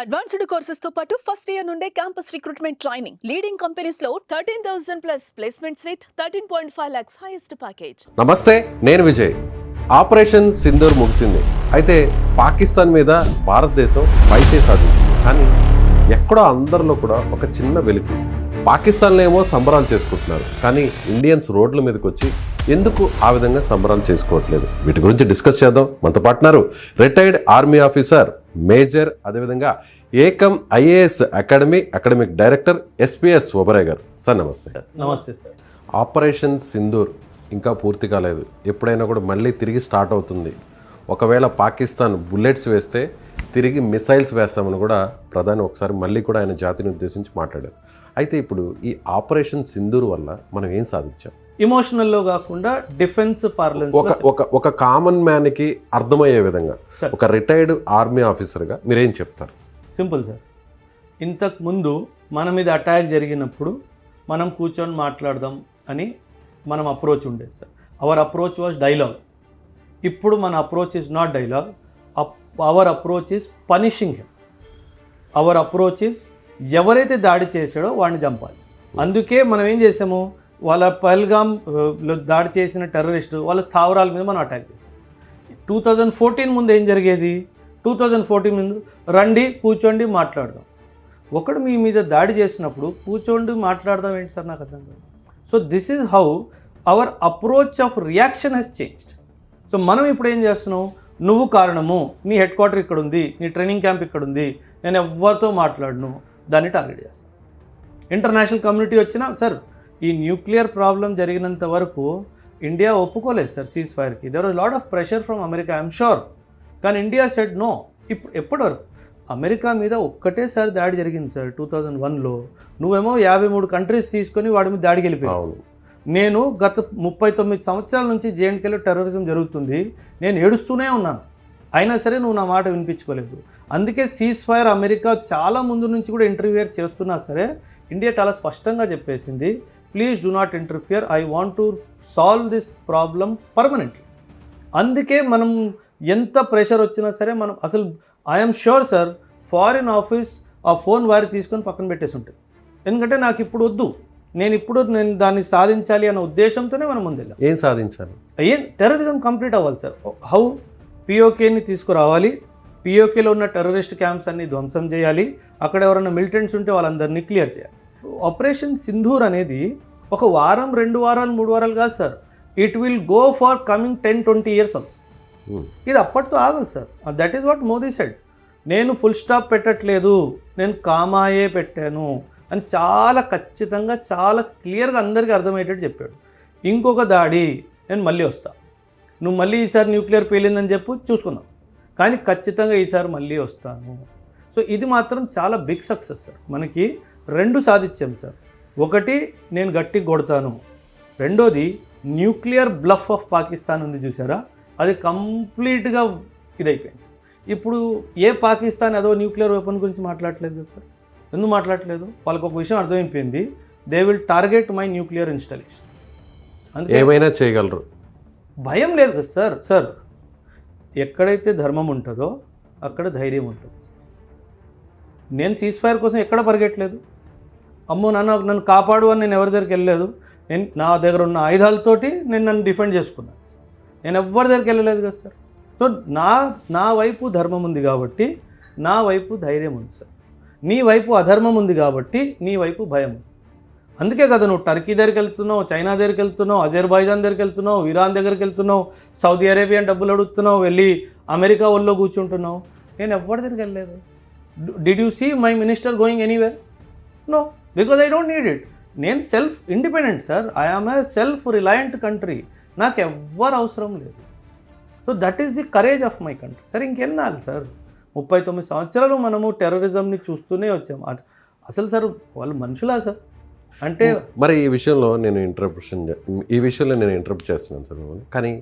Advanced courses తో పాటు first year నుండే campus recruitment training leading companies లో 13,000 plus placements with 13.5 lakhs highest package. నమస్తే, నేను విజయ్. ఆపరేషన్ సింధూర్ ముగిసింది. అయితే పాకిస్తాన్ మీద భారతదేశం పైచే సాధించింది. కానీ ఎక్కడో అందరిలో కూడా ఒక చిన్న వెలితి. పాకిస్తాన్లో ఏమో సంబరాలు చేసుకుంటున్నారు, కానీ ఇండియన్స్ రోడ్ల మీదకి వచ్చి ఎందుకు ఆ విధంగా సంబరాలు చేసుకోవట్లేదు? వీటి గురించి డిస్కస్ చేద్దాం. మనతో పాటున్నారు రిటైర్డ్ ఆర్మీ ఆఫీసర్ మేజర్, అదేవిధంగా Ekam IAS academic director SPS Oberoi గారు. సార్ నమస్తే. నమస్తే సార్. ఆపరేషన్ సింధూర్ ఇంకా పూర్తి కాలేదు. ఎప్పుడైనా కూడా మళ్ళీ తిరిగి స్టార్ట్ అవుతుంది. ఒకవేళ పాకిస్తాన్ బుల్లెట్స్ వేస్తే తిరిగి మిసైల్స్ వేస్తామని కూడా ప్రధాని ఒకసారి మళ్ళీ కూడా ఆయన జాతిని ఉద్దేశించి మాట్లాడారు. అయితే ఇప్పుడు ఈ ఆపరేషన్ సింధూర్ వల్ల మనం ఏం సాధించాం? ఇమోషనల్లో కాకుండా డిఫెన్స్ పార్లెన్స్ ఒక కామన్ మ్యాన్కి అర్థమయ్యే విధంగా ఒక రిటైర్డ్ ఆర్మీ ఆఫీసర్గా మీరేం చెప్తారు? Simple sir. ఇంతకు ముందు మన మీద అటాక్ జరిగినప్పుడు మనం కూర్చొని మాట్లాడదాం అని మనం అప్రోచ్ ఉండేది sir. Hour approach was dialogue. ఇప్పుడు మన approach is not dialogue. Hour approach is punishing him. Hour approach is ఎవరైతే దాడి చేశాడో వాడిని చంపాలి. అందుకే మనం ఏం చేసాము, వాళ్ళ పహల్గామ్లో దాడి చేసిన టెర్రరిస్టు వాళ్ళ స్థావరాల మీద మనం అటాక్ చేసాం. 2014 ముందు ఏం జరిగేది? 2014 ముందు రండి కూర్చోండి మాట్లాడదాం. ఒకడు మీ మీద దాడి చేసినప్పుడు కూర్చోండి మాట్లాడదాం ఏంటి సార్? నాకు అర్థం కాదు. So this is how our approach of reaction has changed. So మనం ఇప్పుడు ఏం చేస్తున్నాం, నువ్వు కారణము, నీ హెడ్ క్వార్టర్ ఇక్కడ ఉంది, నీ ట్రైనింగ్ క్యాంప్ ఇక్కడ ఉంది, నేను ఎవరితో మాట్లాడను, దాన్ని టార్గెట్ చేస్తాను. ఇంటర్నేషనల్ కమ్యూనిటీ వచ్చినా సార్, ఈ న్యూక్లియర్ ప్రాబ్లం జరిగినంత వరకు ఇండియా ఒప్పుకోలేదు సార్ సీజ్ ఫైర్కి. There was lot of pressure from America, I'm sure. కానీ ఇండియా సెడ్ నో. ఇప్పుడు ఎప్పటివరకు అమెరికా మీద ఒక్కటేసారి దాడి జరిగింది సార్ 2001లో. నువ్వేమో 53 కంట్రీస్ తీసుకొని వాడి మీద దాడికి వెళ్ళిపోయావు. నేను గత 39 సంవత్సరాల నుంచి జేఎండ్కేలో టెర్రరిజం జరుగుతుంది, నేను ఏడుస్తూనే ఉన్నాను. అయినా సరే నువ్వు నా మాట వినిపించుకోలేదు. అందుకే సీజ్ ఫైర్ అమెరికా చాలా ముందు నుంచి కూడా ఇంటర్ఫియర్ చేస్తున్నా సరే ఇండియా చాలా స్పష్టంగా చెప్పేసింది, please do not interfere, I want to solve this problem permanently. అందుకే మనం ఎంత ప్రెషర్ వచ్చినా సరే మనం అసలు I'm sure sir foreign office ఆ ఫోన్ వారి తీసుకొని పక్కన పెట్టేసి ఉంటుంది. ఎందుకంటే నాకు ఇప్పుడు వద్దు, నేను దాన్ని సాధించాలి అన్న ఉద్దేశంతోనే మనం ముందెళ్ళాం. ఏం సాధించాలి? టెర్రరిజం కంప్లీట్ అవ్వాలి సార్. హౌ? పిఓకేని తీసుకురావాలి, పిఓకేలో ఉన్న టెర్రరిస్ట్ క్యాంప్స్ అన్ని ధ్వంసం చేయాలి, అక్కడ ఎవరైనా మిలిటెంట్స్ ఉంటే వాళ్ళందరినీ క్లియర్ చేయాలి. ఆపరేషన్ సింధూర్ అనేది ఒక వారం, 2 వారాలు, 3 వారాలు కాదు sir. It will go for coming 10-20 years also. ఇది అప్పటితో ఆగదు sir. That is what Modi said. నేను ఫుల్ స్టాప్ పెట్టట్లేదు, నేను కామాయే పెట్టాను అని చాలా ఖచ్చితంగా, చాలా క్లియర్గా అందరికీ అర్థమయ్యేటట్టు చెప్పాడు. ఇంకొక దాడి నేను మళ్ళీ వస్తా, నువ్వు మళ్ళీ ఈసారి న్యూక్లియర్ పేలిందని చెప్పు, చూసుకుందాం, కానీ ఖచ్చితంగా ఈసారి మళ్ళీ వస్తాను. సో ఇది మాత్రం చాలా బిగ్ సక్సెస్ సార్. మనకి 2 సాధించాం సార్. ఒకటి, నేను గట్టిగా కొడతాను. రెండోది, న్యూక్లియర్ బ్లఫ్ ఆఫ్ పాకిస్తాన్ ఉంది చూసారా, అది కంప్లీట్గా ఇదైపోయింది. ఇప్పుడు ఏ పాకిస్తాన్ అదో న్యూక్లియర్ వెపన్ గురించి మాట్లాడట్లేదు కదా సార్. ఎందుకు మాట్లాడట్లేదు? వాళ్ళకు ఒక విషయం అర్థమైపోయింది, they will target my nuclear installation. అందుకే ఏమైనా చేయగలరు, భయం లేదు కదా సార్. సార్, ఎక్కడైతే ధర్మం ఉంటుందో అక్కడ ధైర్యం ఉంటుంది. నేను సీజ్ ఫైర్ కోసం ఎక్కడ పరిగెట్టలేదు. అమ్మో నన్ను కాపాడు అని నేను ఎవరి దగ్గరికి వెళ్ళలేదు. నేను నా దగ్గర ఉన్న ఆయుధాలతోటి నన్ను డిఫెండ్ చేసుకున్నాను. నేను ఎవరి దగ్గరికి వెళ్ళలేదు కదా సార్. సో నా వైపు ధర్మం ఉంది కాబట్టి నా వైపు ధైర్యం ఉంది సార్. నీ వైపు అధర్మం ఉంది కాబట్టి నీ వైపు భయం ఉంది. అందుకే కదా నువ్వు టర్కీ దగ్గరికి వెళ్తున్నావు, చైనా దగ్గరికి వెళ్తున్నావు, అజర్బైజాన్ దగ్గరికి వెళ్తున్నావు, ఇరాన్ దగ్గరికి వెళ్తున్నావు, సౌదీ అరేబియా డబ్బులు అడుగుతున్నావు, వెళ్ళి అమెరికా ఒళ్ళో కూర్చుంటున్నావు. నేను ఎవరి దగ్గరికి వెళ్ళలేదు. Did you see my minister going anywhere? No, because I don't need it. నేను self independent sir. I am a self reliant country. నాకు ఎవ్వరు అవసరం లేదు. So that is the courage of my country sir. ఇంకెన్నాళ్ళు sir? 39 సంవత్సరాలు మనము టెర్రరిజంని చూస్తూనే వచ్చాం. అసలు సార్ వాళ్ళు మనుషులా సార్? అంటే మరి ఈ విషయంలో నేను ఇంటరప్ట్ చేస్తున్నాను సార్. కానీ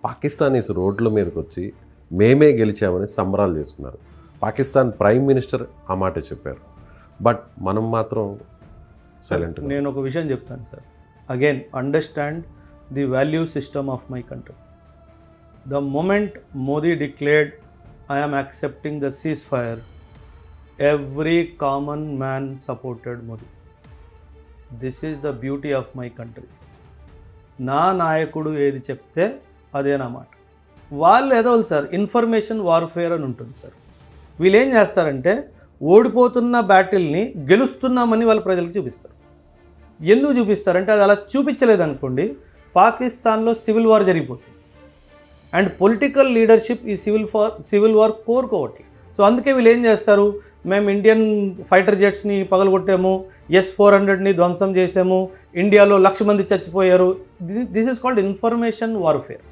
పాకిస్తానీస్ రోడ్ల మీదకి వచ్చి మేమే గెలిచామని సంబరాలు చేసుకున్నారు. పాకిస్తాన్ ప్రైమ్ మినిస్టర్ ఆ మాట చెప్పారు. బట్ మనం మాత్రం సైలెంట్. నేను ఒక విషయం చెప్తాను sir. Again, understand the value system of my country. The moment Modi declared I am accepting the ceasefire, every common man supported Modi. This is the beauty of my country. నా నాయకుడు ఏది చెప్తే అదే నా మాట. వాళ్ళు ఎదవలు సార్, ఇన్ఫర్మేషన్ వార్ఫేర్ అని ఉంటుంది సార్. వీళ్ళు ఏం చేస్తారంటే ఓడిపోతున్న బ్యాటిల్ని గెలుస్తున్నామని వాళ్ళ ప్రజలకు చూపిస్తారు. ఎందుకు చూపిస్తారంటే అది అలా చూపించలేదు అనుకోండి, పాకిస్తాన్లో సివిల్ వార్ జరిగిపోతుంది. అండ్ పొలిటికల్ లీడర్షిప్ ఈ సివిల్ వార్ కోరుకోవట్లేదు. సో అందుకే వీళ్ళు ఏం చేస్తారు, మేము ఇండియన్ ఫైటర్ జెట్స్ని పగలగొట్టాము, S-400ని ధ్వంసం చేసాము, ఇండియాలో 1,00,000 మంది చచ్చిపోయారు. This is called information warfare.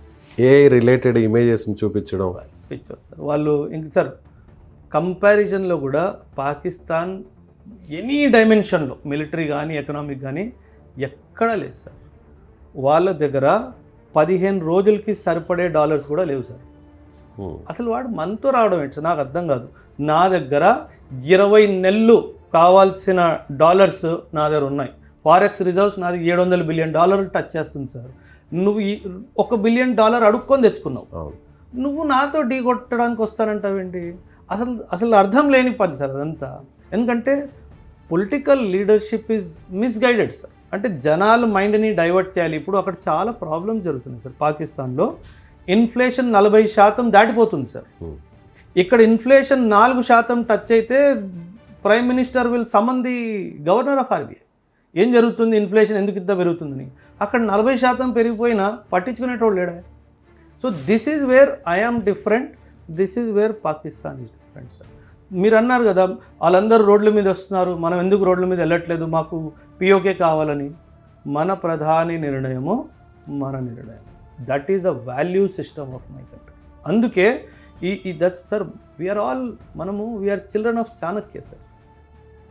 A related ఇమేజెస్ని చూపించడం పిక్చర్ సార్. వాళ్ళు ఇంక సార్ కంపారిజన్లో కూడా పాకిస్తాన్ ఎనీ డైమెన్షన్లో మిలిటరీ కానీ ఎకనామిక్ కానీ ఎక్కడా లేదు సార్. వాళ్ళ దగ్గర 15 రోజులకి సరిపడే డాలర్స్ కూడా లేవు సార్. అసలు వాడు మనతో రావడం ఏంటి నాకు అర్థం కాదు. నా దగ్గర 20 నెలలు కావాల్సిన డాలర్స్ నా దగ్గర ఉన్నాయి. ఫారెక్స్ రిజర్వ్స్ నాది $700 బిలియన్ టచ్ చేస్తుంది సార్. నువ్వు $1 బిలియన్ అడుక్కొని తెచ్చుకున్నావు. నువ్వు నాతో ఢీ కొట్టడానికి వస్తానంటావేంటి? అసలు అర్థం లేని పని సార్ అదంతా. ఎందుకంటే political leadership is misguided sir. అంటే జనాల మైండ్ని డైవర్ట్ చేయాలి. ఇప్పుడు అక్కడ చాలా ప్రాబ్లమ్స్ జరుగుతున్నాయి సార్. పాకిస్తాన్లో ఇన్ఫ్లేషన్ 40% దాటిపోతుంది సార్. ఇక్కడ ఇన్ఫ్లేషన్ 4% టచ్ అయితే prime minister will summon the governor of RBI. ఏం జరుగుతుంది, ఇన్ఫ్లేషన్ ఎందుకు ఇంత పెరుగుతుందని. అక్కడ 40% పెరిగిపోయినా పట్టించుకునేటోళ్ళు లేడా. So this is where I am different, this is where Pakistan is different sir. మీరు అన్నారు కదా వాళ్ళందరూ రోడ్ల మీద వస్తున్నారు, మనం ఎందుకు రోడ్ల మీద వెళ్ళట్లేదు, మాకు పిఓకే కావాలని. మన ప్రధాని నిర్ణయము మన నిర్ణయం. That is the value system of my country. అందుకే ఈ that sir we are children of Chanakya sir.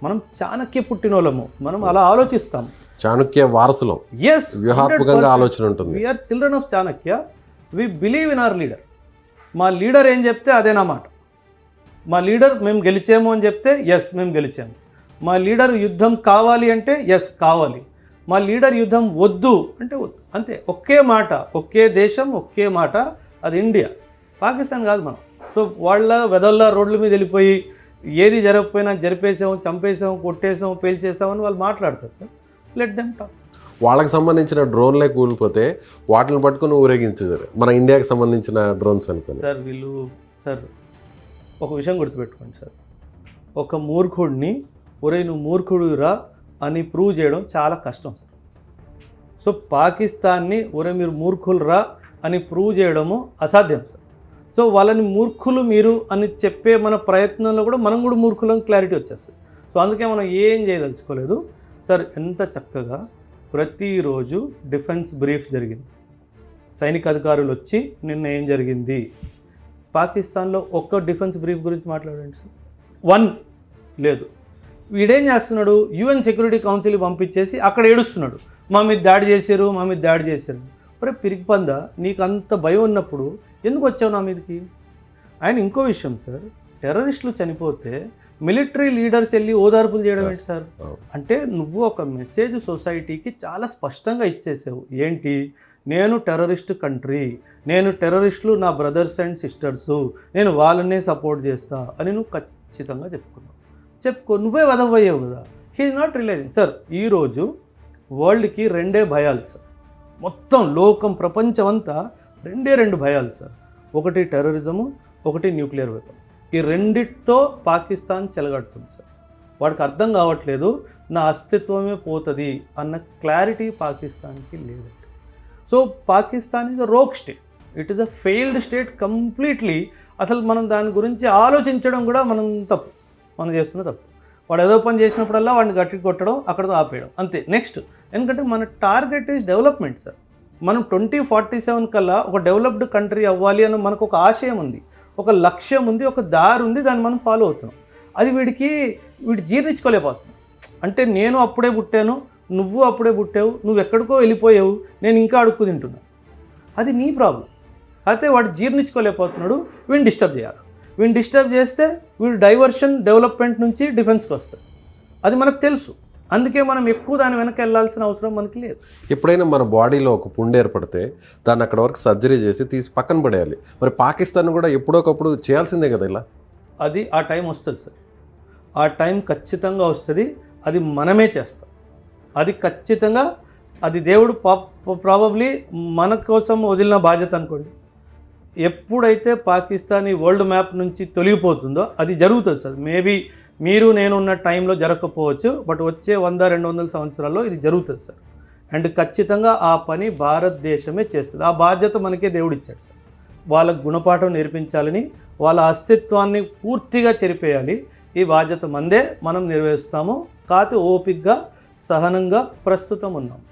మనం చాణక్య పుట్టినోళ్ళము, మనం అలా ఆలోచిస్తాం. చాణక్య వారసులం. ఎస్, వ్యూహాత్మకంగా ఆలోచన ఉంటుంది. We are children of Chanakya. We believe in our leader. మా లీడర్ ఏం చెప్తే అదే నా మాట. మా లీడర్ మేము గెలిచాము అని చెప్తే ఎస్ మేము గెలిచాము. మా లీడర్ యుద్ధం కావాలి అంటే ఎస్ కావాలి. మా లీడర్ యుద్ధం వద్దు అంటే వద్దు, అంతే. ఒకే మాట, ఒకే దేశం, ఒకే మాట. అది ఇండియా, పాకిస్తాన్ కాదు మనం. సో వాళ్ళ వెదల్లా రోడ్ల మీద వెళ్ళిపోయి ఏది జరగకపోయినా జరిపేసాం, చంపేసాం, కొట్టేసాం, పేల్చేసామని వాళ్ళు మాట్లాడతారు సార్. Let them talk. వాళ్ళకి సంబంధించిన డ్రోన్లే కూలిపోతే వాటిని పట్టుకుని ఊరేగించారు. మన ఇండియాకి సంబంధించిన డ్రోన్స్ అనుకోండి సార్. వీళ్ళు సార్ ఒక విషయం గుర్తుపెట్టుకోండి సార్. ఒక మూర్ఖుడిని ఒరే నువ్వు మూర్ఖుడురా అని ప్రూవ్ చేయడం చాలా కష్టం సార్. సో పాకిస్తాన్ని ఒరే మీరు మూర్ఖులురా అని ప్రూవ్ చేయడము అసాధ్యం సార్. సో వాళ్ళని మూర్ఖులు మీరు అని చెప్పే మన ప్రయత్నంలో కూడా మనం కూడా మూర్ఖులను క్లారిటీ వచ్చేస్తుంది. సో అందుకే మనం ఏం చేయదలుచుకోలేదు సార్. ఎంత చక్కగా ప్రతిరోజు డిఫెన్స్ బ్రీఫ్ జరిగింది. సైనిక అధికారులు వచ్చి నిన్న ఏం జరిగింది, పాకిస్తాన్లో ఒక్క డిఫెన్స్ బ్రీఫ్ గురించి మాట్లాడండి సార్. 1 లేదు. వీడేం చేస్తున్నాడు, UN సెక్యూరిటీ కౌన్సిల్ పంపించేసి అక్కడ ఏడుస్తున్నాడు, మా మీద దాడి చేశారు, మా మీద దాడి చేశారు. మరి పిరికిపందా, నీకు అంత భయం ఉన్నప్పుడు ఎందుకు వచ్చావు నా మీదకి? ఆయన ఇంకో విషయం సార్, టెర్రరిస్టులు చనిపోతే మిలిటరీ లీడర్స్ వెళ్ళి ఓదార్పులు చేయడం ఏంటి సార్? అంటే నువ్వు ఒక మెసేజ్ సొసైటీకి చాలా స్పష్టంగా ఇచ్చేసావు. ఏంటి, నేను టెర్రరిస్ట్ కంట్రీ, నేను టెర్రరిస్టులు నా బ్రదర్స్ అండ్ సిస్టర్సు, నేను వాళ్ళనే సపోర్ట్ చేస్తా అని నువ్వు ఖచ్చితంగా చెప్పుకో. నువ్వే వదవయ్యావు కదా. He is not realising sir. ఈరోజు వరల్డ్కి 2 భయాలు సార్. మొత్తం లోకం, ప్రపంచం అంతా 2 భయాలు సార్. ఒకటి టెర్రరిజము, ఒకటి న్యూక్లియర్ వెపన్. ఈ రెండిటితో పాకిస్తాన్ చెలగడుతుంది సార్. వాడికి అర్థం కావట్లేదు నా అస్తిత్వమే పోతుంది అన్న క్లారిటీ పాకిస్తాన్కి లేదండి. So Pakistan is a rogue state, it is a failed state completely. అసలు మనం దాని గురించి ఆలోచించడం కూడా మనం చేస్తున్న తప్పు. వాడు ఏదో పని చేసినప్పుడల్లా వాడిని గట్టి కొట్టడం, అక్కడతో ఆపేయడం, అంతే. నెక్స్ట్, ఎందుకంటే మన టార్గెట్ ఈజ్ డెవలప్మెంట్ సార్. మనం 2047 కల్లా ఒక డెవలప్డ్ కంట్రీ అవ్వాలి అని మనకు ఒక ఆశయం ఉంది, ఒక లక్ష్యం ఉంది, ఒక దారి ఉంది, దాన్ని మనం ఫాలో అవుతున్నాం. అది వీడు జీర్ణించుకోలేకపోతున్నాం. అంటే నేను అప్పుడే పుట్టాను, నువ్వు అప్పుడే పుట్టావు, నువ్వు ఎక్కడికో వెళ్ళిపోయావు, నేను ఇంకా అడుక్కు తింటున్నాను. అది నీ ప్రాబ్లం. అయితే వాడు జీర్ణించుకోలేకపోతున్నాడు, వీడిని డిస్టర్బ్ చేయాలి. వీడిని డిస్టర్బ్ చేస్తే వీడు డైవర్షన్ డెవలప్మెంట్ నుంచి డిఫెన్స్కి వస్తుంది. అది మనకు తెలుసు. అందుకే మనం ఎక్కువ దాని వెనక వెళ్ళాల్సిన అవసరం మనకి లేదు. ఎప్పుడైనా మన బాడీలో ఒక పుండు ఏర్పడితే దాన్ని అక్కడ వరకు సర్జరీ చేసి తీసి పక్కన పడేయాలి. మరి పాకిస్తాన్ కూడా ఎప్పుడోకప్పుడు చేయాల్సిందే కదా ఇలా. అది ఆ టైం వస్తుంది సార్. ఆ టైం ఖచ్చితంగా వస్తుంది, అది మనమే చేస్తాం. అది ఖచ్చితంగా అది దేవుడు ప్రాబబ్లీ మన కోసం వదిలిన బాధ్యత అనుకోండి. ఎప్పుడైతే పాకిస్తాన్ ఈ వరల్డ్ మ్యాప్ నుంచి తొలగిపోతుందో అది జరుగుతుంది సార్. మేబీ మీరు నేను ఉన్న టైంలో జరగకపోవచ్చు, బట్ వచ్చే 100-200 సంవత్సరాల్లో ఇది జరుగుతుంది సార్. అండ్ ఖచ్చితంగా ఆ పని భారతదేశమే చేస్తుంది. ఆ బాధ్యత మనకే దేవుడు ఇచ్చాడు సార్. వాళ్ళకు గుణపాఠం నేర్పించాలని, వాళ్ళ అస్తిత్వాన్ని పూర్తిగా చెరిపేయాలి. ఈ బాధ్యత మందే, మనం నిర్వహిస్తాము. కాకపోతే ఓపికగా సహనంగా ప్రస్తుతం ఉన్నాం.